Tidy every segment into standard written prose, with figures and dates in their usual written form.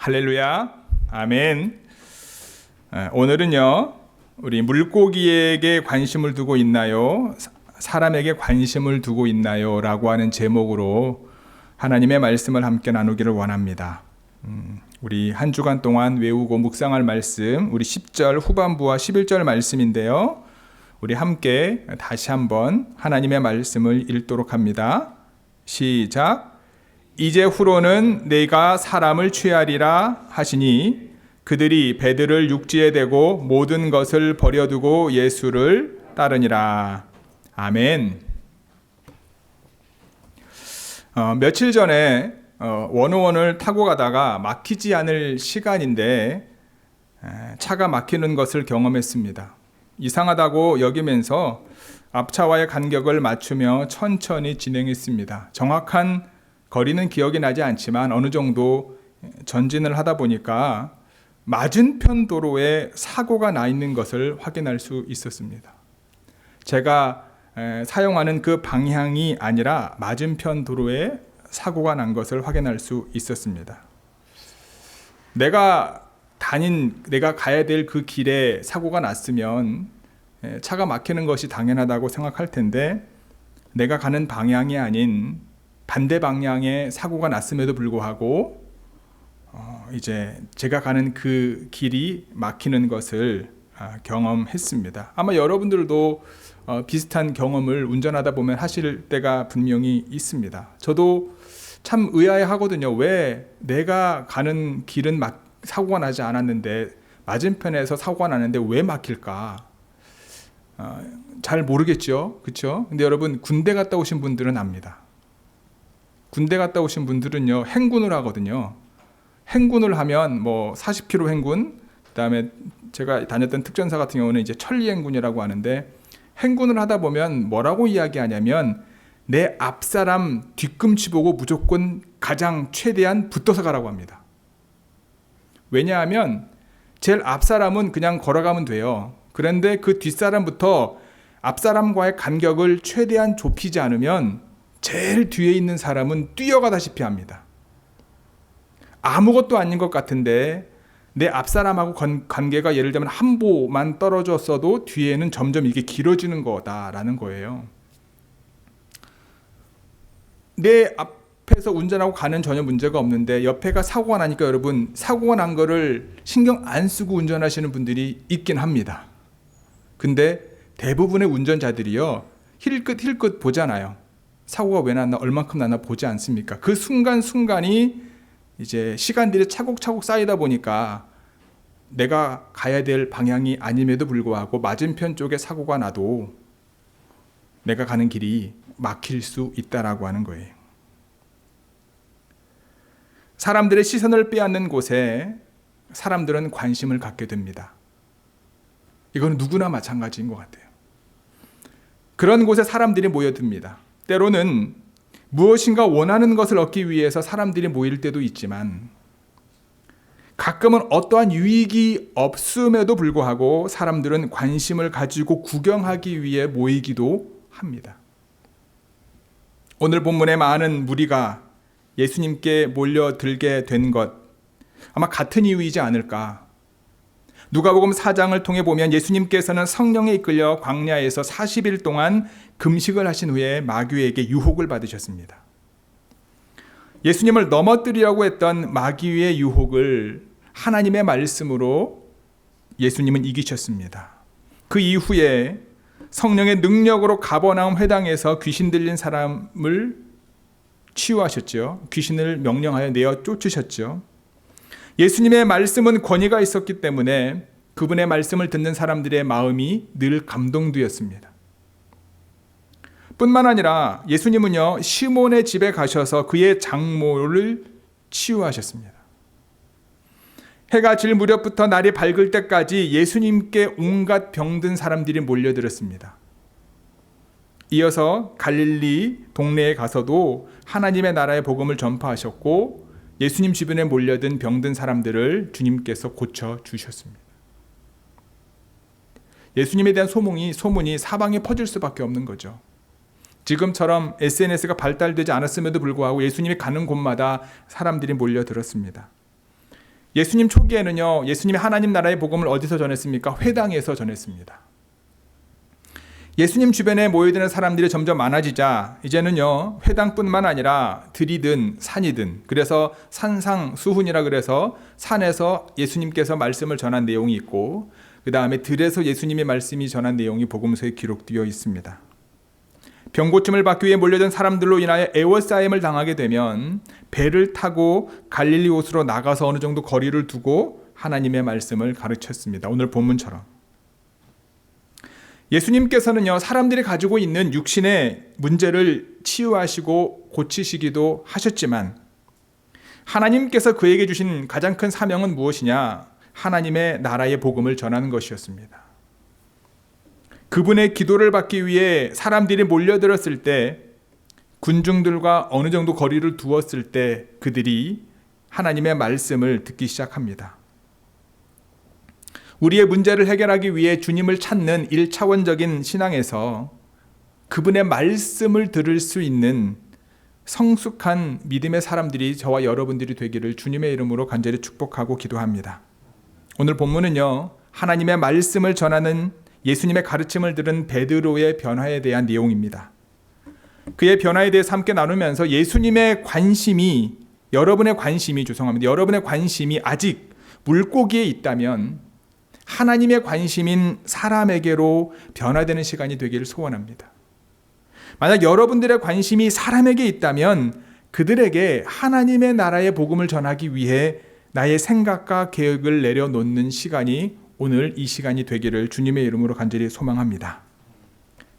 할렐루야, 아멘. 오늘은요, 우리 물고기에게 관심을 두고 있나요? 사람에게 관심을 두고 있나요? 라고 하는 제목으로 하나님의 말씀을 함께 나누기를 원합니다. 우리 한 주간 동안 외우고 묵상할 말씀, 우리 10절 후반부와 11절 말씀인데요. 우리 함께 다시 한번 하나님의 말씀을 읽도록 합니다. 시작. 이제 후로는 내가 사람을 취하리라 하시니 그들이 배들을 육지에 대고 모든 것을 버려두고 예수를 따르니라. 아멘. 며칠 전에 원호원을 타고 가다가 막히지 않을 시간인데 차가 막히는 것을 경험했습니다. 이상하다고 여기면서 앞차와의 간격을 맞추며 천천히 진행했습니다. 정확한 거리는 기억이 나지 않지만 어느 정도 전진을 하다 보니까 맞은편 도로에 사고가 나 있는 것을 확인할 수 있었습니다. 제가 사용하는 그 방향이 아니라 맞은편 도로에 사고가 난 것을 확인할 수 있었습니다. 내가 가야 될 그 길에 사고가 났으면 차가 막히는 것이 당연하다고 생각할 텐데 내가 가는 방향이 아닌 반대 방향에 사고가 났음에도 불구하고 이제 제가 가는 그 길이 막히는 것을 경험했습니다. 아마 여러분들도 비슷한 경험을 운전하다 보면 하실 때가 분명히 있습니다. 저도 참 의아해하거든요. 왜 내가 가는 길은 사고가 나지 않았는데 맞은편에서 사고가 나는데 왜 막힐까? 잘 모르겠죠, 그렇죠? 근데 여러분 군대 갔다 오신 분들은 압니다. 군대 갔다 오신 분들은요 행군을 하거든요. 행군을 하면 뭐 40km 행군, 그다음에 제가 다녔던 특전사 같은 경우는 이제 천리 행군이라고 하는데 행군을 하다 보면 뭐라고 이야기하냐면 내 앞사람 뒤꿈치 보고 무조건 가장 최대한 붙어서 가라고 합니다. 왜냐하면 제일 앞사람은 그냥 걸어가면 돼요. 그런데 그 뒷사람부터 앞사람과의 간격을 최대한 좁히지 않으면 제일 뒤에 있는 사람은 뛰어가다시피 합니다. 아무것도 아닌 것 같은데 내 앞사람하고 관계가 예를 들면 한 보만 떨어졌어도 뒤에는 점점 이게 길어지는 거다라는 거예요. 내 앞에서 운전하고 가는 전혀 문제가 없는데 옆에가 사고가 나니까 여러분 사고가 난 거를 신경 안 쓰고 운전하시는 분들이 있긴 합니다. 근데 대부분의 운전자들이요 힐끗 보잖아요. 사고가 왜 났나 얼만큼 났나 보지 않습니까? 그 순간순간이 이제 시간들이 차곡차곡 쌓이다 보니까 내가 가야 될 방향이 아님에도 불구하고 맞은편 쪽에 사고가 나도 내가 가는 길이 막힐 수 있다라고 하는 거예요. 사람들의 시선을 빼앗는 곳에 사람들은 관심을 갖게 됩니다. 이건 누구나 마찬가지인 것 같아요. 그런 곳에 사람들이 모여듭니다. 때로는 무엇인가 원하는 것을 얻기 위해서 사람들이 모일 때도 있지만 가끔은 어떠한 유익이 없음에도 불구하고 사람들은 관심을 가지고 구경하기 위해 모이기도 합니다. 오늘 본문에 많은 무리가 예수님께 몰려들게 된 것 아마 같은 이유이지 않을까. 누가복음 4장을 통해 보면 예수님께서는 성령에 이끌려 광야에서 40일 동안 금식을 하신 후에 마귀에게 유혹을 받으셨습니다. 예수님을 넘어뜨리려고 했던 마귀의 유혹을 하나님의 말씀으로 예수님은 이기셨습니다. 그 이후에 성령의 능력으로 가버나움 회당에서 귀신 들린 사람을 치유하셨죠. 귀신을 명령하여 내어 쫓으셨죠. 예수님의 말씀은 권위가 있었기 때문에 그분의 말씀을 듣는 사람들의 마음이 늘 감동되었습니다. 뿐만 아니라 예수님은요 시몬의 집에 가셔서 그의 장모를 치유하셨습니다. 해가 질 무렵부터 날이 밝을 때까지 예수님께 온갖 병든 사람들이 몰려들었습니다. 이어서 갈릴리 동네에 가서도 하나님의 나라의 복음을 전파하셨고 예수님 주변에 몰려든 병든 사람들을 주님께서 고쳐주셨습니다. 예수님에 대한 소문이 사방에 퍼질 수밖에 없는 거죠. 지금처럼 SNS가 발달되지 않았음에도 불구하고 예수님이 가는 곳마다 사람들이 몰려들었습니다. 예수님 초기에는요, 예수님이 하나님 나라의 복음을 어디서 전했습니까? 회당에서 전했습니다. 예수님 주변에 모여드는 사람들이 점점 많아지자 이제는요, 회당뿐만 아니라 들이든 산이든, 그래서 산상수훈이라 그래서 산에서 예수님께서 말씀을 전한 내용이 있고, 그 다음에 들에서 예수님의 말씀이 전한 내용이 복음서에 기록되어 있습니다. 병고침을 받기 위해 몰려든 사람들로 인하여 애워싸임을 당하게 되면 배를 타고 갈릴리 호수로 나가서 어느 정도 거리를 두고 하나님의 말씀을 가르쳤습니다. 오늘 본문처럼. 예수님께서는요, 사람들이 가지고 있는 육신의 문제를 치유하시고 고치시기도 하셨지만 하나님께서 그에게 주신 가장 큰 사명은 무엇이냐? 하나님의 나라의 복음을 전하는 것이었습니다. 그분의 기도를 받기 위해 사람들이 몰려들었을 때, 군중들과 어느 정도 거리를 두었을 때 그들이 하나님의 말씀을 듣기 시작합니다. 우리의 문제를 해결하기 위해 주님을 찾는 1차원적인 신앙에서 그분의 말씀을 들을 수 있는 성숙한 믿음의 사람들이 저와 여러분들이 되기를 주님의 이름으로 간절히 축복하고 기도합니다. 오늘 본문은요, 하나님의 말씀을 전하는 예수님의 가르침을 들은 베드로의 변화에 대한 내용입니다. 그의 변화에 대해서 함께 나누면서 예수님의 관심이, 여러분의 관심이 아직 물고기에 있다면 하나님의 관심인 사람에게로 변화되는 시간이 되기를 소원합니다. 만약 여러분들의 관심이 사람에게 있다면 그들에게 하나님의 나라의 복음을 전하기 위해 나의 생각과 계획을 내려놓는 시간이 오늘 이 시간이 되기를 주님의 이름으로 간절히 소망합니다.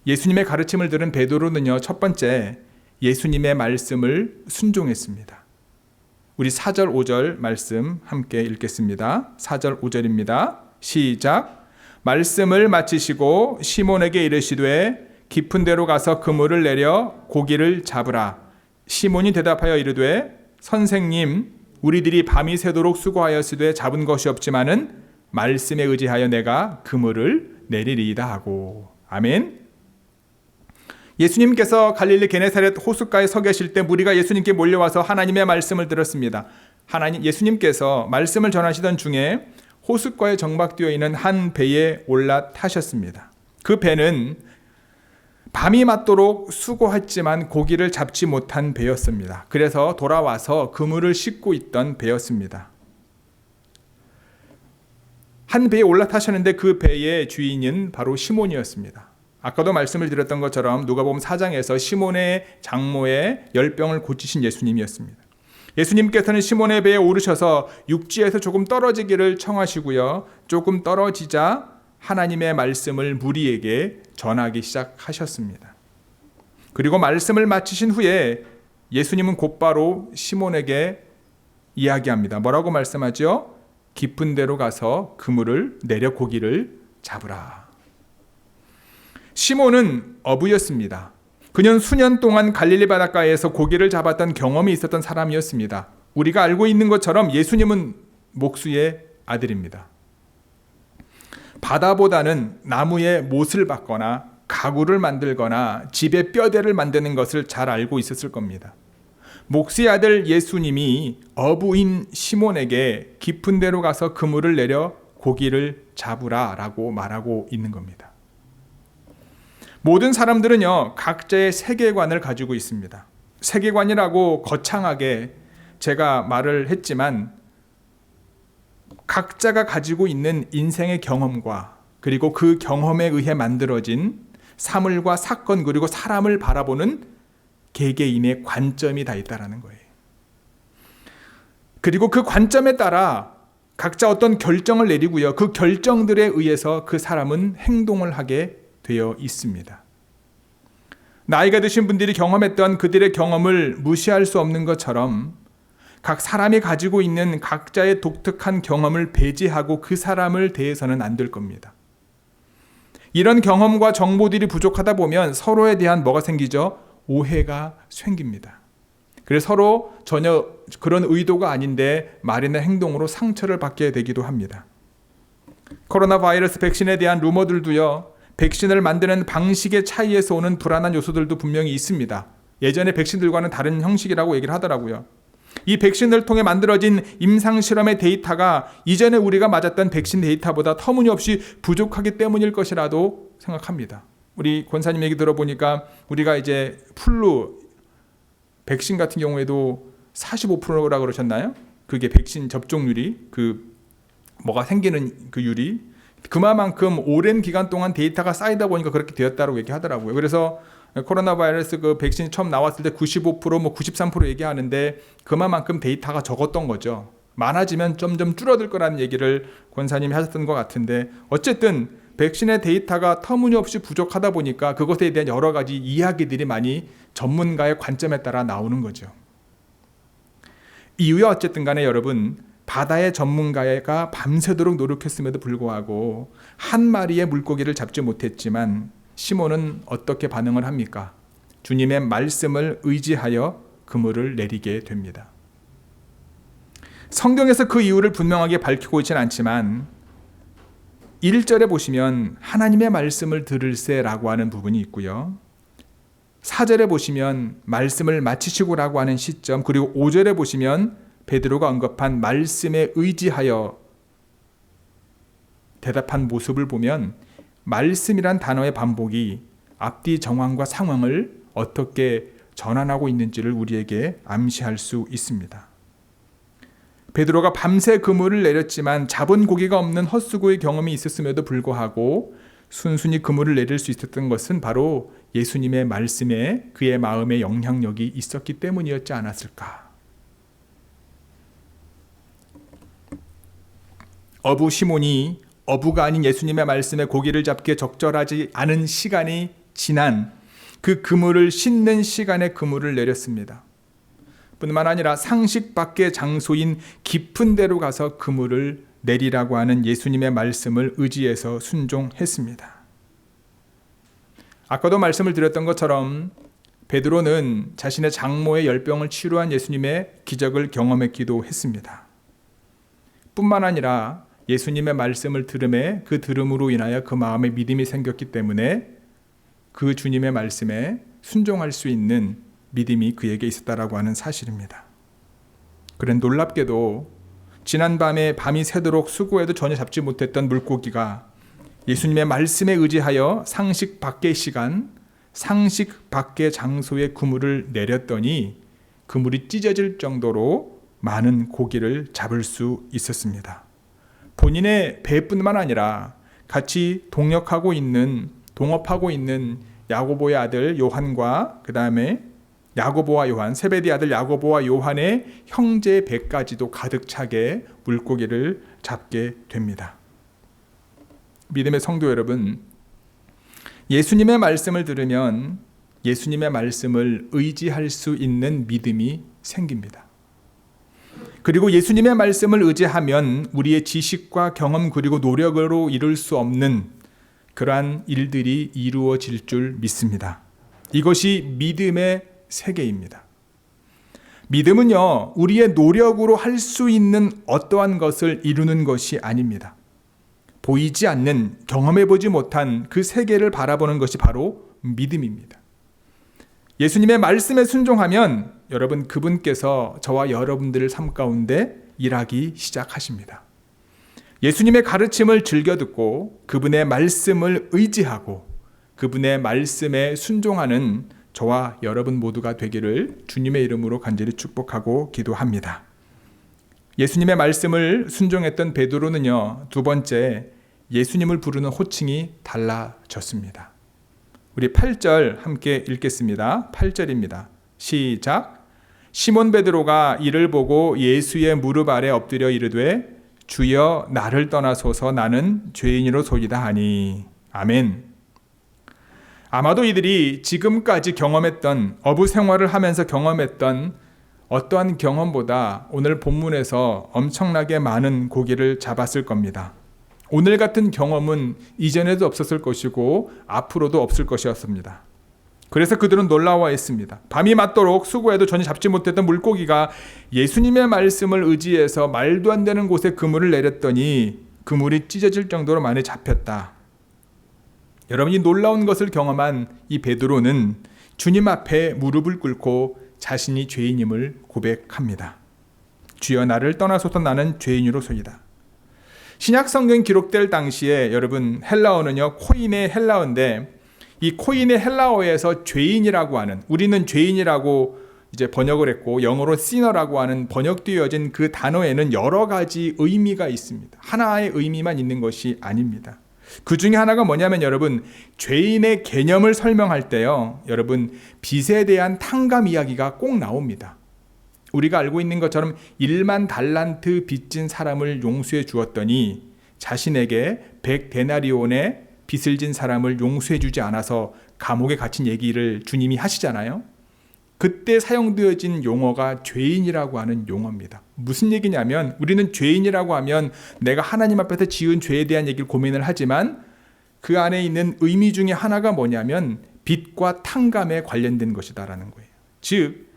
예수님의 가르침을 들은 베드로는요, 첫 번째 예수님의 말씀을 순종했습니다. 우리 4절 5절 말씀 함께 읽겠습니다. 4절 5절입니다. 시작. 말씀을 마치시고 시몬에게 이르시되 깊은 데로 가서 그물을 내려 고기를 잡으라. 시몬이 대답하여 이르되 선생님, 우리들이 밤이 새도록 수고하였으되 잡은 것이 없지만은 말씀에 의지하여 내가 그물을 내리리이다 하고. 아멘. 예수님께서 갈릴리 게네사렛 호숫가에 서 계실 때 무리가 예수님께 몰려와서 하나님의 말씀을 들었습니다. 예수님께서 말씀을 전하시던 중에 호숫가에 정박되어 있는 한 배에 올라타셨습니다. 그 배는 밤이 맞도록 수고했지만 고기를 잡지 못한 배였습니다. 그래서 돌아와서 그물을 싣고 있던 배였습니다. 한 배에 올라타셨는데 그 배의 주인은 바로 시몬이었습니다. 아까도 말씀을 드렸던 것처럼 누가복음 4장에서 시몬의 장모의 열병을 고치신 예수님이었습니다. 예수님께서는 시몬의 배에 오르셔서 육지에서 조금 떨어지기를 청하시고요, 조금 떨어지자 하나님의 말씀을 무리에게 전하기 시작하셨습니다. 그리고 말씀을 마치신 후에 예수님은 곧바로 시몬에게 이야기합니다. 뭐라고 말씀하죠? 깊은 데로 가서 그물을 내려 고기를 잡으라. 시몬은 어부였습니다. 그는 수년 동안 갈릴리 바닷가에서 고기를 잡았던 경험이 있었던 사람이었습니다. 우리가 알고 있는 것처럼 예수님은 목수의 아들입니다. 바다보다는 나무에 못을 박거나 가구를 만들거나 집에 뼈대를 만드는 것을 잘 알고 있었을 겁니다. 목수의 아들 예수님이 어부인 시몬에게 깊은 데로 가서 그물을 내려 고기를 잡으라 라고 말하고 있는 겁니다. 모든 사람들은요, 각자의 세계관을 가지고 있습니다. 세계관이라고 거창하게 제가 말을 했지만 각자가 가지고 있는 인생의 경험과 그리고 그 경험에 의해 만들어진 사물과 사건 그리고 사람을 바라보는 개개인의 관점이 다 있다는 거예요. 그리고 그 관점에 따라 각자 어떤 결정을 내리고요, 그 결정들에 의해서 그 사람은 행동을 하게 되어 있습니다. 나이가 드신 분들이 경험했던 그들의 경험을 무시할 수 없는 것처럼 각 사람이 가지고 있는 각자의 독특한 경험을 배제하고 그 사람을 대해서는 안 될 겁니다. 이런 경험과 정보들이 부족하다 보면 서로에 대한 뭐가 생기죠? 오해가 생깁니다. 그래서 서로 전혀 그런 의도가 아닌데 말이나 행동으로 상처를 받게 되기도 합니다. 코로나 바이러스 백신에 대한 루머들도요, 백신을 만드는 방식의 차이에서 오는 불안한 요소들도 분명히 있습니다. 예전에 백신들과는 다른 형식이라고 얘기를 하더라고요. 이 백신을 통해 만들어진 임상실험의 데이터가 이전에 우리가 맞았던 백신 데이터보다 터무니없이 부족하기 때문일 것이라도 생각합니다. 우리 권사님 얘기 들어보니까 우리가 이제 플루 백신 같은 경우에도 45%라고 그러셨나요? 그게 백신 접종률이 뭐가 생기는 그 율이 그만큼 오랜 기간 동안 데이터가 쌓이다 보니까 그렇게 되었다고 얘기하더라고요. 그래서 코로나 바이러스 그 백신이 처음 나왔을 때 95%, 93% 얘기하는데 그만큼 데이터가 적었던 거죠. 많아지면 점점 줄어들 거라는 얘기를 권사님이 하셨던 것 같은데 어쨌든 백신의 데이터가 터무니없이 부족하다 보니까 그것에 대한 여러 가지 이야기들이 많이 전문가의 관점에 따라 나오는 거죠. 이유야 어쨌든 간에 여러분, 바다의 전문가가 밤새도록 노력했음에도 불구하고 한 마리의 물고기를 잡지 못했지만 시몬은 어떻게 반응을 합니까? 주님의 말씀을 의지하여 그물을 내리게 됩니다. 성경에서 그 이유를 분명하게 밝히고 있지는 않지만 1절에 보시면 하나님의 말씀을 들을세라고 하는 부분이 있고요. 4절에 보시면 말씀을 마치시고라고 하는 시점, 그리고 5절에 보시면 베드로가 언급한 말씀에 의지하여 대답한 모습을 보면 말씀이란 단어의 반복이 앞뒤 정황과 상황을 어떻게 전환하고 있는지를 우리에게 암시할 수 있습니다. 베드로가 밤새 그물을 내렸지만 잡은 고기가 없는 헛수고의 경험이 있었음에도 불구하고 순순히 그물을 내릴 수 있었던 것은 바로 예수님의 말씀에 그의 마음에 영향력이 있었기 때문이었지 않았을까. 어부 시몬이 어부가 아닌 예수님의 말씀에 고기를 잡기에 적절하지 않은 시간이 지난 그 그물을 씻는 시간에 그물을 내렸습니다. 뿐만 아니라 상식 밖의 장소인 깊은 데로 가서 그물을 내리라고 하는 예수님의 말씀을 의지해서 순종했습니다. 아까도 말씀을 드렸던 것처럼 베드로는 자신의 장모의 열병을 치료한 예수님의 기적을 경험했기도 했습니다. 뿐만 아니라 예수님의 말씀을 들음에 그 들음으로 인하여 그 마음에 믿음이 생겼기 때문에 그 주님의 말씀에 순종할 수 있는 믿음이 그에게 있었다라고 하는 사실입니다. 그런데 놀랍게도 지난밤에 밤이 새도록 수고해도 전혀 잡지 못했던 물고기가 예수님의 말씀에 의지하여 상식 밖의 시간, 상식 밖의 장소에 그물을 내렸더니 그물이 찢어질 정도로 많은 고기를 잡을 수 있었습니다. 본인의 배뿐만 아니라 같이 동업하고 있는 야고보의 아들 요한과 그 다음에 야고보와 요한, 세베대 아들 야고보와 요한의 형제 배까지도 가득 차게 물고기를 잡게 됩니다. 믿음의 성도 여러분, 예수님의 말씀을 들으면 예수님의 말씀을 의지할 수 있는 믿음이 생깁니다. 그리고 예수님의 말씀을 의지하면 우리의 지식과 경험 그리고 노력으로 이룰 수 없는 그러한 일들이 이루어질 줄 믿습니다. 이것이 믿음의 세계입니다. 믿음은요, 우리의 노력으로 할 수 있는 어떠한 것을 이루는 것이 아닙니다. 보이지 않는, 경험해보지 못한 그 세계를 바라보는 것이 바로 믿음입니다. 예수님의 말씀에 순종하면 여러분, 그분께서 저와 여러분들의 삶 가운데 일하기 시작하십니다. 예수님의 가르침을 즐겨 듣고 그분의 말씀을 의지하고 그분의 말씀에 순종하는 저와 여러분 모두가 되기를 주님의 이름으로 간절히 축복하고 기도합니다. 예수님의 말씀을 순종했던 베드로는요, 두 번째 예수님을 부르는 호칭이 달라졌습니다. 우리 8절 함께 읽겠습니다. 8절입니다. 시작. 시몬 베드로가 이를 보고 예수의 무릎 아래 엎드려 이르되 주여 나를 떠나소서 나는 죄인이로소이다 하니. 아멘. 아마도 이들이 지금까지 경험했던 어부 생활을 하면서 경험했던 어떠한 경험보다 오늘 본문에서 엄청나게 많은 고기를 잡았을 겁니다. 오늘 같은 경험은 이전에도 없었을 것이고 앞으로도 없을 것이었습니다. 그래서 그들은 놀라워했습니다. 밤이 맞도록 수고해도 전혀 잡지 못했던 물고기가 예수님의 말씀을 의지해서 말도 안 되는 곳에 그물을 내렸더니 그물이 찢어질 정도로 많이 잡혔다. 여러분, 이 놀라운 것을 경험한 이 베드로는 주님 앞에 무릎을 꿇고 자신이 죄인임을 고백합니다. 주여 나를 떠나소서 나는 죄인으로소이다. 신약 성경 기록될 당시에 여러분 헬라어는요 코인의 헬라어인데 이 코인의 헬라어에서 죄인이라고 하는, 우리는 죄인이라고 이제 번역을 했고 영어로 시너라고 하는 번역되어진 그 단어에는 여러 가지 의미가 있습니다. 하나의 의미만 있는 것이 아닙니다. 그 중에 하나가 뭐냐면 여러분 죄인의 개념을 설명할 때요 여러분 빚에 대한 탕감 이야기가 꼭 나옵니다. 우리가 알고 있는 것처럼 1만 달란트 빚진 사람을 용서해 주었더니 자신에게 100데나리온의 빚을 진 사람을 용서해 주지 않아서 감옥에 갇힌 얘기를 주님이 하시잖아요. 그때 사용되어진 용어가 죄인이라고 하는 용어입니다. 무슨 얘기냐면 우리는 죄인이라고 하면 내가 하나님 앞에서 지은 죄에 대한 얘기를 고민을 하지만 그 안에 있는 의미 중에 하나가 뭐냐면 빚과 탕감에 관련된 것이다라는 거예요. 즉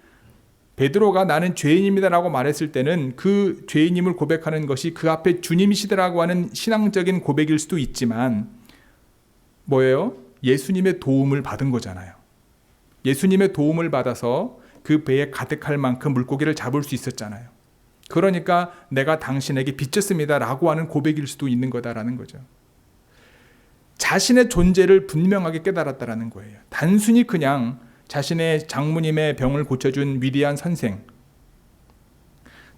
베드로가 나는 죄인입니다라고 말했을 때는 그 죄인임을 고백하는 것이 그 앞에 주님이시더라고 하는 신앙적인 고백일 수도 있지만 뭐예요? 예수님의 도움을 받은 거잖아요. 예수님의 도움을 받아서 그 배에 가득할 만큼 물고기를 잡을 수 있었잖아요. 그러니까 내가 당신에게 빚졌습니다라고 하는 고백일 수도 있는 거다라는 거죠. 자신의 존재를 분명하게 깨달았다라는 거예요. 단순히 그냥 자신의 장모님의 병을 고쳐준 위대한 선생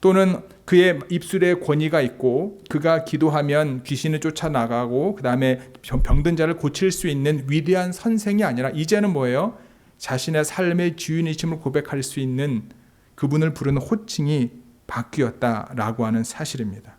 또는 그의 입술에 권위가 있고 그가 기도하면 귀신을 쫓아나가고 그 다음에 병든 자를 고칠 수 있는 위대한 선생이 아니라 이제는 뭐예요? 자신의 삶의 주인이심을 고백할 수 있는 그분을 부르는 호칭이 바뀌었다라고 하는 사실입니다.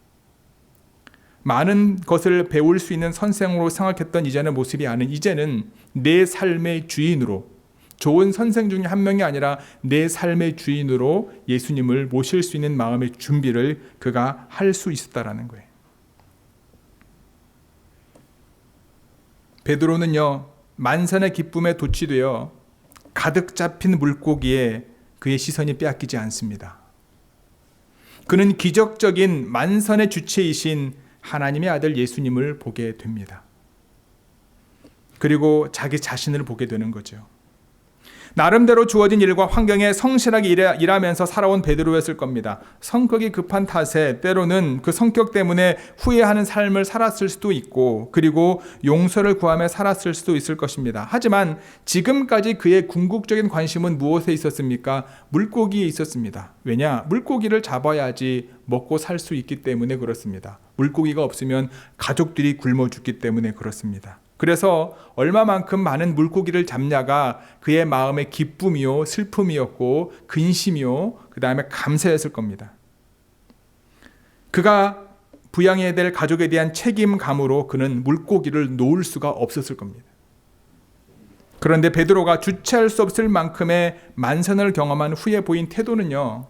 많은 것을 배울 수 있는 선생으로 생각했던 이전의 모습이 아닌 이제는 내 삶의 주인으로 좋은 선생 중에 한 명이 아니라 내 삶의 주인으로 예수님을 모실 수 있는 마음의 준비를 그가 할 수 있었다라는 거예요. 베드로는요 만선의 기쁨에 도취되어 가득 잡힌 물고기에 그의 시선이 빼앗기지 않습니다. 그는 기적적인 만선의 주체이신 하나님의 아들 예수님을 보게 됩니다. 그리고 자기 자신을 보게 되는 거죠. 나름대로 주어진 일과 환경에 성실하게 일하면서 살아온 베드로였을 겁니다. 성격이 급한 탓에 때로는 그 성격 때문에 후회하는 삶을 살았을 수도 있고 그리고 용서를 구하며 살았을 수도 있을 것입니다. 하지만 지금까지 그의 궁극적인 관심은 무엇에 있었습니까? 물고기에 있었습니다. 왜냐? 물고기를 잡아야지 먹고 살 수 있기 때문에 그렇습니다. 물고기가 없으면 가족들이 굶어 죽기 때문에 그렇습니다. 그래서 얼마만큼 많은 물고기를 잡냐가 그의 마음의 기쁨이요 슬픔이었고 근심이요 그 다음에 감사였을 겁니다. 그가 부양해야 될 가족에 대한 책임감으로 그는 물고기를 놓을 수가 없었을 겁니다. 그런데 베드로가 주체할 수 없을 만큼의 만선을 경험한 후에 보인 태도는요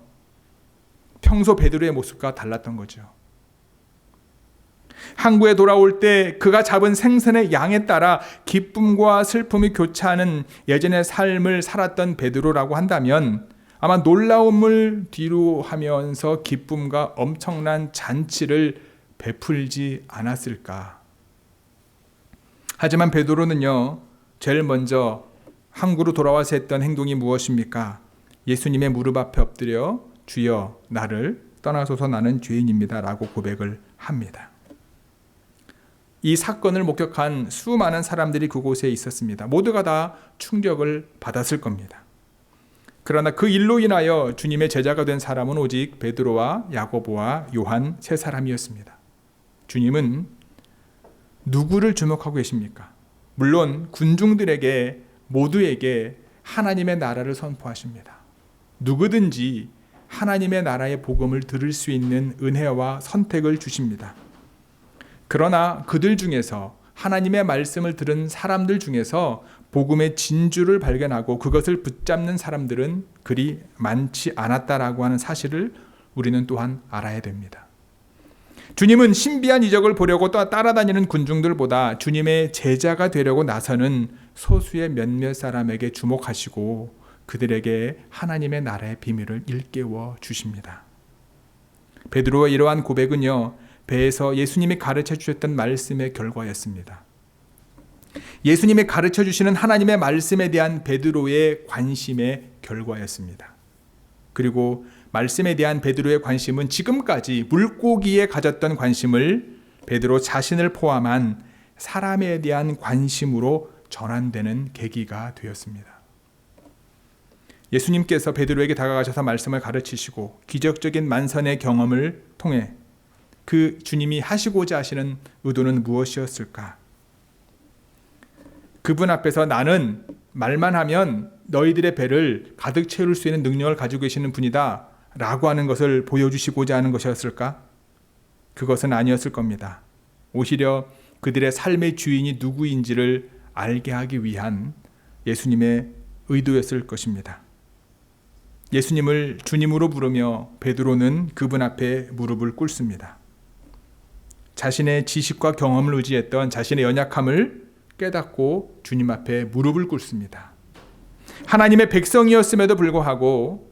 평소 베드로의 모습과 달랐던 거죠. 항구에 돌아올 때 그가 잡은 생선의 양에 따라 기쁨과 슬픔이 교차하는 예전의 삶을 살았던 베드로라고 한다면 아마 놀라움을 뒤로 하면서 기쁨과 엄청난 잔치를 베풀지 않았을까. 하지만 베드로는요 제일 먼저 항구로 돌아와서 했던 행동이 무엇입니까? 예수님의 무릎 앞에 엎드려 주여 나를 떠나소서 나는 죄인입니다 라고 고백을 합니다. 이 사건을 목격한 수많은 사람들이 그곳에 있었습니다. 모두가 다 충격을 받았을 겁니다. 그러나 그 일로 인하여 주님의 제자가 된 사람은 오직 베드로와 야고보와 요한 세 사람이었습니다. 주님은 누구를 주목하고 계십니까? 물론 군중들에게 모두에게 하나님의 나라를 선포하십니다. 누구든지 하나님의 나라의 복음을 들을 수 있는 은혜와 선택을 주십니다. 그러나 그들 중에서 하나님의 말씀을 들은 사람들 중에서 복음의 진주를 발견하고 그것을 붙잡는 사람들은 그리 많지 않았다라고 하는 사실을 우리는 또한 알아야 됩니다. 주님은 신비한 이적을 보려고 따라다니는 군중들보다 주님의 제자가 되려고 나서는 소수의 몇몇 사람에게 주목하시고 그들에게 하나님의 나라의 비밀을 일깨워 주십니다. 베드로의 이러한 고백은요 배에서 예수님이 가르쳐 주셨던 말씀의 결과였습니다. 예수님이 가르쳐 주시는 하나님의 말씀에 대한 베드로의 관심의 결과였습니다. 그리고 말씀에 대한 베드로의 관심은 지금까지 물고기에 가졌던 관심을 베드로 자신을 포함한 사람에 대한 관심으로 전환되는 계기가 되었습니다. 예수님께서 베드로에게 다가가셔서 말씀을 가르치시고 기적적인 만선의 경험을 통해 그 주님이 하시고자 하시는 의도는 무엇이었을까? 그분 앞에서 나는 말만 하면 너희들의 배를 가득 채울 수 있는 능력을 가지고 계시는 분이다 라고 하는 것을 보여주시고자 하는 것이었을까? 그것은 아니었을 겁니다. 오히려 그들의 삶의 주인이 누구인지를 알게 하기 위한 예수님의 의도였을 것입니다. 예수님을 주님으로 부르며 베드로는 그분 앞에 무릎을 꿇습니다. 자신의 지식과 경험을 의지했던 자신의 연약함을 깨닫고 주님 앞에 무릎을 꿇습니다. 하나님의 백성이었음에도 불구하고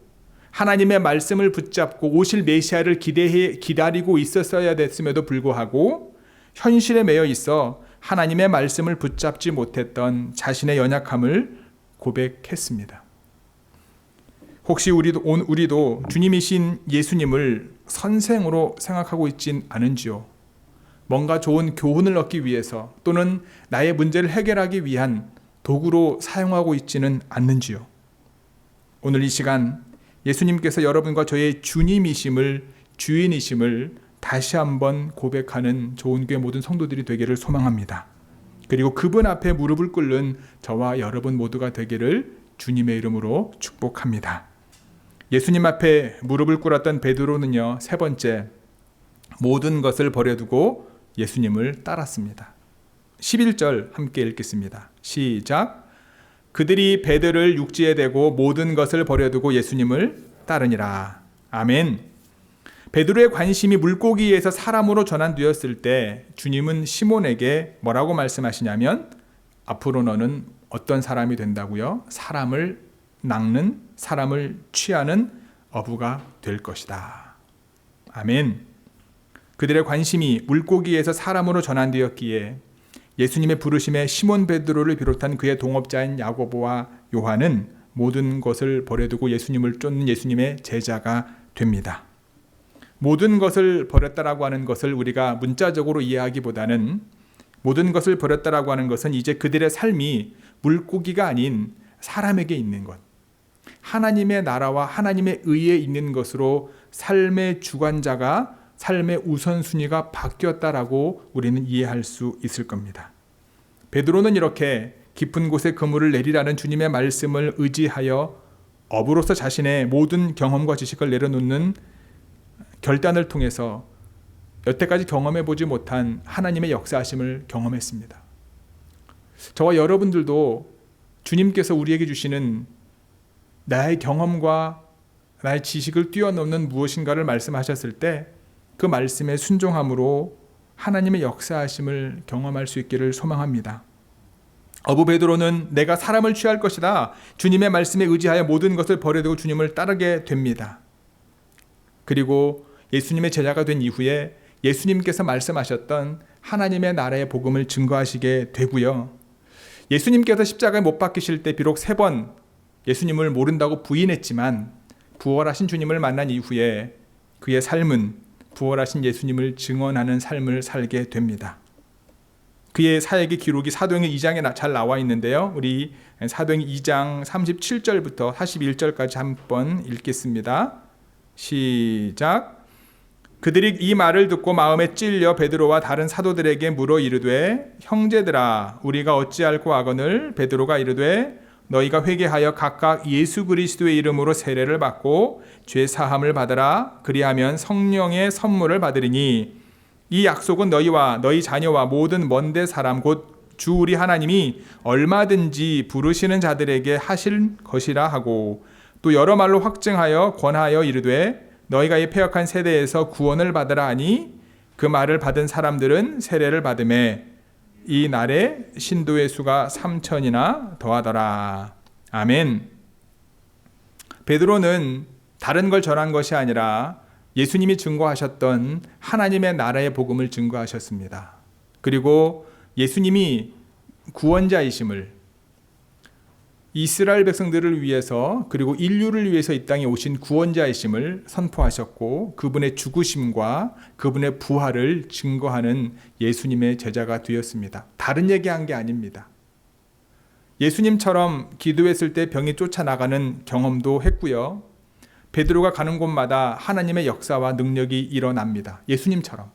하나님의 말씀을 붙잡고 오실 메시아를 기다리고 있었어야 됐음에도 불구하고 현실에 매여 있어 하나님의 말씀을 붙잡지 못했던 자신의 연약함을 고백했습니다. 혹시 우리도 주님이신 예수님을 선생으로 생각하고 있진 않은지요? 뭔가 좋은 교훈을 얻기 위해서 또는 나의 문제를 해결하기 위한 도구로 사용하고 있지는 않는지요? 오늘 이 시간 예수님께서 여러분과 저의 주님이심을, 주인이심을 다시 한번 고백하는 좋은교회 모든 성도들이 되기를 소망합니다. 그리고 그분 앞에 무릎을 꿇는 저와 여러분 모두가 되기를 주님의 이름으로 축복합니다. 예수님 앞에 무릎을 꿇었던 베드로는요, 세 번째, 모든 것을 버려두고 예수님을 따랐습니다. 11절 함께 읽겠습니다. 시작. 그들이 배들을 육지에 대고 모든 것을 버려두고 예수님을 따르니라. 아멘. 베드로의 관심이 물고기에서 사람으로 전환되었을 때 주님은 시몬에게 뭐라고 말씀하시냐면 앞으로 너는 어떤 사람이 된다고요? 사람을 낚는, 사람을 취하는 어부가 될 것이다. 아멘. 그들의 관심이 물고기에서 사람으로 전환되었기에 예수님의 부르심에 시몬 베드로를 비롯한 그의 동업자인 야고보와 요한은 모든 것을 버려두고 예수님을 쫓는 예수님의 제자가 됩니다. 모든 것을 버렸다라고 하는 것을 우리가 문자적으로 이해하기보다는 모든 것을 버렸다라고 하는 것은 이제 그들의 삶이 물고기가 아닌 사람에게 있는 것, 하나님의 나라와 하나님의 의에 있는 것으로 삶의 주관자가, 삶의 우선순위가 바뀌었다라고 우리는 이해할 수 있을 겁니다. 베드로는 이렇게 깊은 곳에 그물을 내리라는 주님의 말씀을 의지하여 어부로서 자신의 모든 경험과 지식을 내려놓는 결단을 통해서 여태까지 경험해보지 못한 하나님의 역사하심을 경험했습니다. 저와 여러분들도 주님께서 우리에게 주시는 나의 경험과 나의 지식을 뛰어넘는 무엇인가를 말씀하셨을 때 그 말씀에 순종함으로 하나님의 역사하심을 경험할 수 있기를 소망합니다. 어부 베드로는 내가 사람을 취할 것이다. 주님의 말씀에 의지하여 모든 것을 버려두고 주님을 따르게 됩니다. 그리고 예수님의 제자가 된 이후에 예수님께서 말씀하셨던 하나님의 나라의 복음을 증거하시게 되고요. 예수님께서 십자가에 못 박히실 때 비록 3번 예수님을 모른다고 부인했지만 부활하신 주님을 만난 이후에 그의 삶은 부활하신 예수님을 증언하는 삶을 살게 됩니다. 그의 사역의 기록이 사도행전 2장에 잘 나와 있는데요. 우리 사도행전 2장 37절부터 41절까지 한번 읽겠습니다. 시작. 그들이 이 말을 듣고 마음에 찔려 베드로와 다른 사도들에게 물어 이르되 형제들아 우리가 어찌할꼬 하거늘 베드로가 이르되 너희가 회개하여 각각 예수 그리스도의 이름으로 세례를 받고 죄 사함을 받으라. 그리하면 성령의 선물을 받으리니 이 약속은 너희와 너희 자녀와 모든 먼데 사람 곧 주 우리 하나님이 얼마든지 부르시는 자들에게 하실 것이라 하고 또 여러 말로 확증하여 권하여 이르되 너희가 이 패역한 세대에서 구원을 받으라 하니 그 말을 받은 사람들은 세례를 받음에 이 날에 신도의 수가 3,000이나 더하더라. 아멘. 베드로는 다른 걸 전한 것이 아니라 예수님이 증거하셨던 하나님의 나라의 복음을 증거하셨습니다. 그리고 예수님이 구원자이심을, 이스라엘 백성들을 위해서 그리고 인류를 위해서 이 땅에 오신 구원자이심을 선포하셨고 그분의 죽으심과 그분의 부활을 증거하는 예수님의 제자가 되었습니다. 다른 얘기한 게 아닙니다. 예수님처럼 기도했을 때 병이 쫓아나가는 경험도 했고요. 베드로가 가는 곳마다 하나님의 역사와 능력이 일어납니다. 예수님처럼.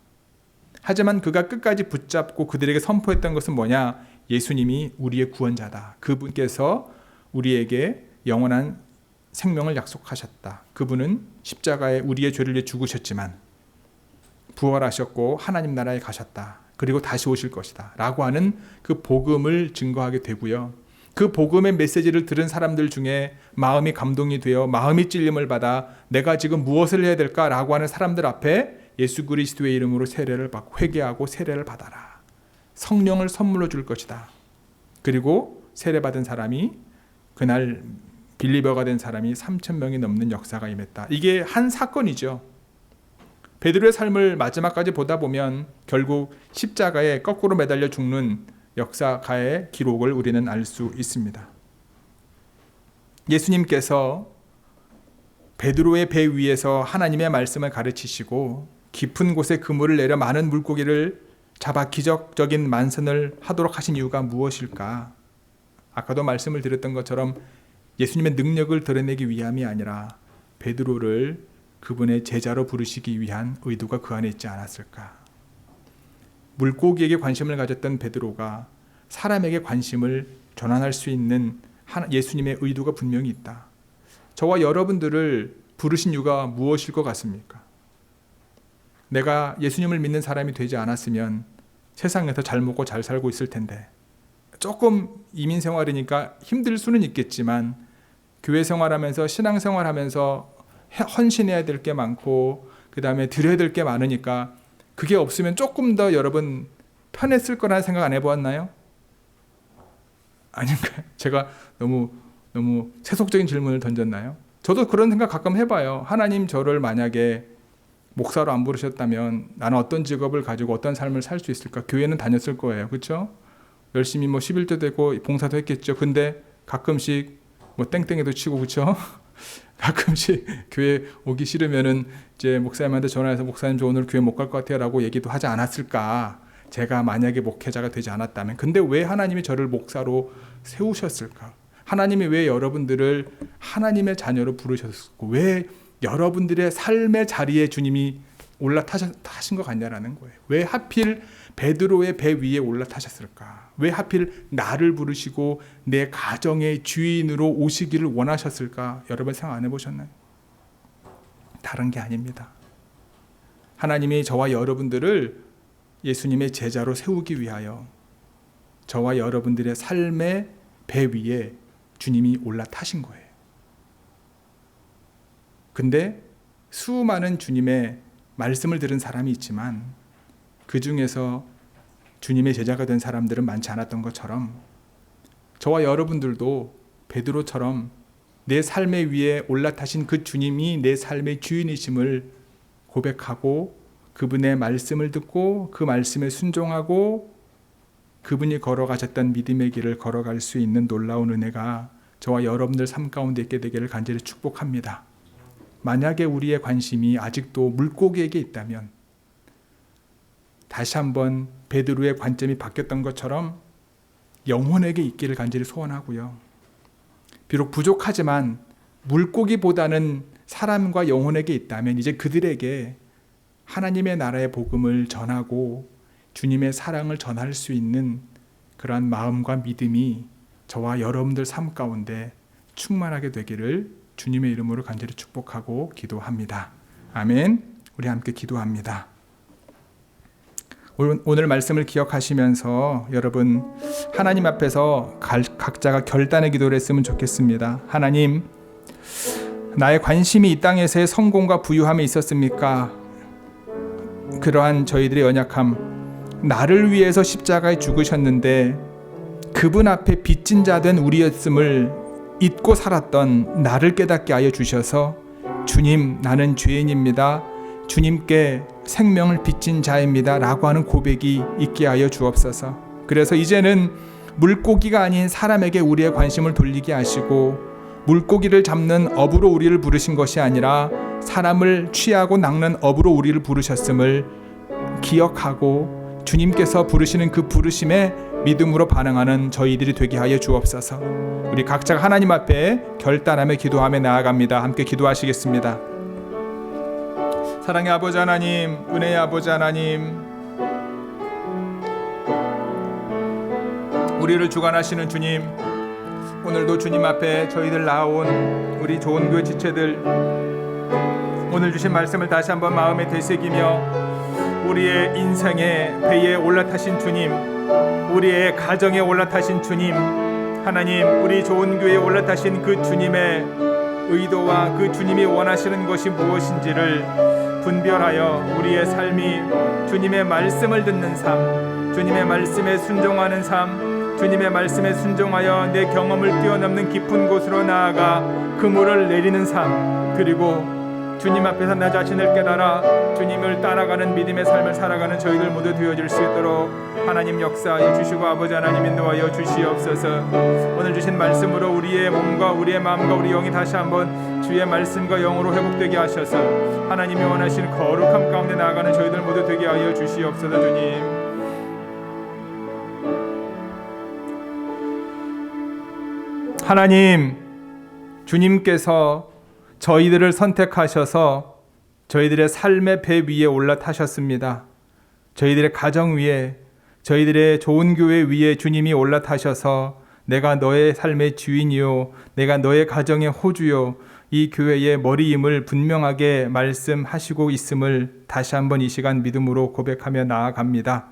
하지만 그가 끝까지 붙잡고 그들에게 선포했던 것은 뭐냐? 예수님이 우리의 구원자다. 그분께서 우리에게 영원한 생명을 약속하셨다. 그분은 십자가에 우리의 죄를 위해 죽으셨지만 부활하셨고 하나님 나라에 가셨다. 그리고 다시 오실 것이다. 라고 하는 그 복음을 증거하게 되고요. 그 복음의 메시지를 들은 사람들 중에 마음이 감동이 되어 마음이 찔림을 받아 내가 지금 무엇을 해야 될까라고 하는 사람들 앞에 예수 그리스도의 이름으로 세례를 받고 회개하고 세례를 받아라. 성령을 선물로 줄 것이다. 그리고 세례받은 사람이 그날 빌리버가 된 사람이 3,000명이 넘는 역사가 임했다. 이게 한 사건이죠. 베드로의 삶을 마지막까지 보다 보면 결국 십자가에 거꾸로 매달려 죽는 역사가의 기록을 우리는 알 수 있습니다. 예수님께서 베드로의 배 위에서 하나님의 말씀을 가르치시고 깊은 곳에 그물을 내려 많은 물고기를 잡아 기적적인 만선을 하도록 하신 이유가 무엇일까? 아까도 말씀을 드렸던 것처럼 예수님의 능력을 드러내기 위함이 아니라 베드로를 그분의 제자로 부르시기 위한 의도가 그 안에 있지 않았을까? 물고기에게 관심을 가졌던 베드로가 사람에게 관심을 전환할 수 있는 예수님의 의도가 분명히 있다. 저와 여러분들을 부르신 이유가 무엇일 것 같습니까? 내가 예수님을 믿는 사람이 되지 않았으면 세상에서 잘 먹고 잘 살고 있을 텐데 조금 이민 생활이니까 힘들 수는 있겠지만 교회 생활하면서 신앙 생활하면서 헌신해야 될 게 많고 그 다음에 드려야 될 게 많으니까 그게 없으면 조금 더 여러분 편했을 거라는 생각 안 해보았나요? 아닌가요? 제가 너무 세속적인 질문을 던졌나요? 저도 그런 생각 가끔 해봐요. 하나님 저를 만약에 목사로 안 부르셨다면 나는 어떤 직업을 가지고 어떤 삶을 살 수 있을까? 교회는 다녔을 거예요. 그렇죠? 열심히 11조 되고 봉사도 했겠죠. 근데 가끔씩 땡땡이도 치고 그렇죠? 가끔씩 교회 오기 싫으면은 이제 목사님한테 전화해서 목사님 저 오늘 교회 못 갈 것 같아요라고 얘기도 하지 않았을까? 제가 만약에 목회자가 되지 않았다면. 근데 왜 하나님이 저를 목사로 세우셨을까? 하나님이 왜 여러분들을 하나님의 자녀로 부르셨고 왜 여러분들의 삶의 자리에 주님이 올라타신 것 같냐라는 거예요. 왜 하필 베드로의 배 위에 올라타셨을까? 왜 하필 나를 부르시고 내 가정의 주인으로 오시기를 원하셨을까? 여러분 생각 안 해보셨나요? 다른 게 아닙니다. 하나님이 저와 여러분들을 예수님의 제자로 세우기 위하여 저와 여러분들의 삶의 배 위에 주님이 올라타신 거예요. 근데 수많은 주님의 말씀을 들은 사람이 있지만 그 중에서 주님의 제자가 된 사람들은 많지 않았던 것처럼 저와 여러분들도 베드로처럼 내 삶의 위에 올라타신 그 주님이 내 삶의 주인이심을 고백하고 그분의 말씀을 듣고 그 말씀에 순종하고 그분이 걸어가셨던 믿음의 길을 걸어갈 수 있는 놀라운 은혜가 저와 여러분들 삶 가운데 있게 되기를 간절히 축복합니다. 만약에 우리의 관심이 아직도 물고기에게 있다면 다시 한번 베드로의 관점이 바뀌었던 것처럼 영혼에게 있기를 간절히 소원하고요. 비록 부족하지만 물고기보다는 사람과 영혼에게 있다면 이제 그들에게 하나님의 나라의 복음을 전하고 주님의 사랑을 전할 수 있는 그러한 마음과 믿음이 저와 여러분들 삶 가운데 충만하게 되기를 주님의 이름으로 간절히 축복하고 기도합니다. 아멘. 우리 함께 기도합니다. 오늘 말씀을 기억하시면서 여러분 하나님 앞에서 각자가 결단의 기도를 했으면 좋겠습니다. 하나님, 나의 관심이 이 땅에서의 성공과 부유함에 있었습니까? 그러한 저희들의 연약함, 나를 위해서 십자가에 죽으셨는데 그분 앞에 빚진 자 된 우리였음을 잊고 살았던 나를 깨닫게 하여 주셔서 주님, 나는 죄인입니다. 주님께 생명을 빚진 자입니다 라고 하는 고백이 있게 하여 주옵소서. 그래서 이제는 물고기가 아닌 사람에게 우리의 관심을 돌리게 하시고 물고기를 잡는 어부로 우리를 부르신 것이 아니라 사람을 취하고 낚는 어부로 우리를 부르셨음을 기억하고 주님께서 부르시는 그 부르심에 믿음으로 반응하는 저희들이 되게 하여 주옵소서. 우리 각자가 하나님 앞에 결단하며 기도하며 나아갑니다. 함께 기도하시겠습니다. 사랑의 아버지 하나님, 은혜의 아버지 하나님, 우리를 주관하시는 주님, 오늘도 주님 앞에 저희들 나온 우리 좋은 교회 지체들, 오늘 주신 말씀을 다시 한번 마음에 되새기며 우리의 인생의 배에 올라타신 주님, 우리의 가정에 올라타신 주님, 하나님, 우리 좋은 교회에 올라타신 그 주님의 의도와 그 주님이 원하시는 것이 무엇인지를 분별하여 우리의 삶이 주님의 말씀을 듣는 삶, 주님의 말씀에 순종하는 삶, 주님의 말씀에 순종하여 내 경험을 뛰어넘는 깊은 곳으로 나아가 그물을 내리는 삶, 그리고 주님 앞에서 나 자신을 깨달아 주님을 따라가는 믿음의 삶을 살아가는 저희들 모두 되어질 수 있도록 하나님 역사하여 주시고 아버지 하나님 인도하여 주시옵소서. 오늘 주신 말씀으로 우리의 몸과 우리의 마음과 우리 영이 다시 한번 주의 말씀과 영으로 회복되게 하셔서 하나님이 원하시는 거룩함 가운데 나아가는 저희들 모두 되게 하여 주시옵소서. 주님, 하나님, 주님께서 저희들을 선택하셔서 저희들의 삶의 배 위에 올라타셨습니다. 저희들의 가정 위에, 저희들의 좋은 교회 위에 주님이 올라타셔서 내가 너의 삶의 주인이요, 내가 너의 가정의 호주요, 이 교회의 머리임을 분명하게 말씀하시고 있음을 다시 한번 이 시간 믿음으로 고백하며 나아갑니다.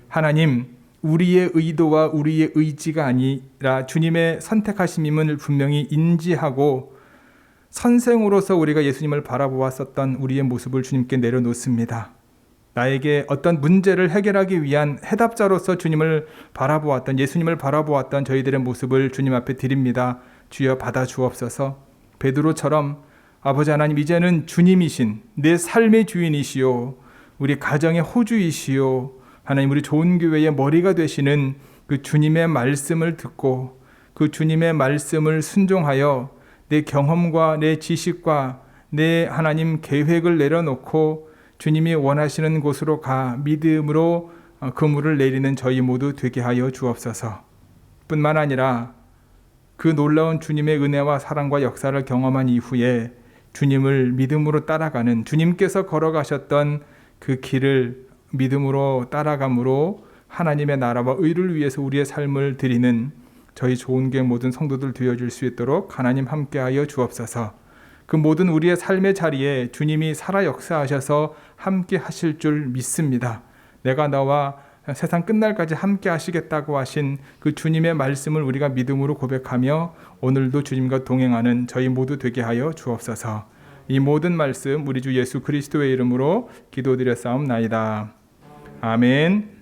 하나님, 우리의 의도와 우리의 의지가 아니라 주님의 선택하심임을 분명히 인지하고 선생으로서 우리가 예수님을 바라보았었던 우리의 모습을 주님께 내려놓습니다. 나에게 어떤 문제를 해결하기 위한 해답자로서 주님을 바라보았던, 예수님을 바라보았던 저희들의 모습을 주님 앞에 드립니다. 주여 받아 주옵소서. 베드로처럼 아버지 하나님, 이제는 주님이신 내 삶의 주인이시요, 우리 가정의 호주이시요, 하나님, 우리 좋은 교회의 머리가 되시는 그 주님의 말씀을 듣고 그 주님의 말씀을 순종하여 내 경험과 내 지식과 내 하나님 계획을 내려놓고 주님이 원하시는 곳으로 가 믿음으로 그물을 내리는 저희 모두 되게 하여 주옵소서. 뿐만 아니라 그 놀라운 주님의 은혜와 사랑과 역사를 경험한 이후에 주님을 믿음으로 따라가는, 주님께서 걸어가셨던 그 길을 믿음으로 따라감으로 하나님의 나라와 의를 위해서 우리의 삶을 드리는 저희 좋은 교회 모든 성도들 되어줄 수 있도록 하나님 함께하여 주옵소서. 그 모든 우리의 삶의 자리에 주님이 살아 역사하셔서 함께 하실 줄 믿습니다. 내가 너와 세상 끝날까지 함께 하시겠다고 하신 그 주님의 말씀을 우리가 믿음으로 고백하며 오늘도 주님과 동행하는 저희 모두 되게 하여 주옵소서. 이 모든 말씀 우리 주 예수 그리스도의 이름으로 기도드렸사옵나이다. 아멘.